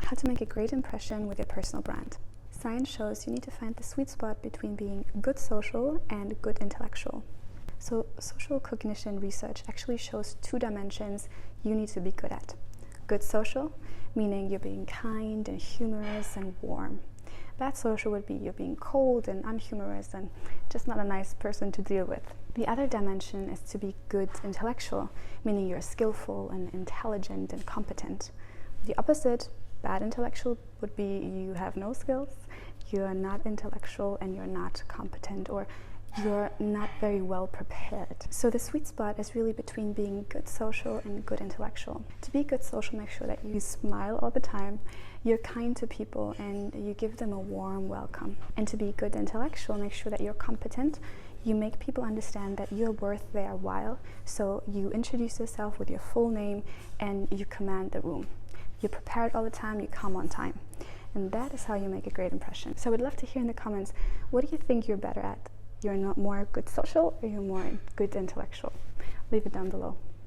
How to make a great impression with your personal brand. Science shows you need to find the sweet spot between being good social and good intellectual. So social cognition research actually shows 2 dimensions you need to be good at. Good social, meaning you're being kind and humorous and warm. Bad social would be you're being cold and unhumorous and just not a nice person to deal with. The other dimension is to be good intellectual, meaning you're skillful and intelligent and competent. The opposite, bad intellectual, would be you have no skills, you're not intellectual, and you're not competent, or you're not very well prepared. So the sweet spot is really between being good social and good intellectual. To be good social, make sure that you smile all the time, you're kind to people, and you give them a warm welcome. And to be good intellectual, make sure that you're competent, you make people understand that you're worth their while, so you introduce yourself with your full name and you command the room. You're prepared all the time, you come on time. And that is how you make a great impression. So I would love to hear in the comments, what do you think you're better at? You're not more good social, or you're more good intellectual? Leave it down below.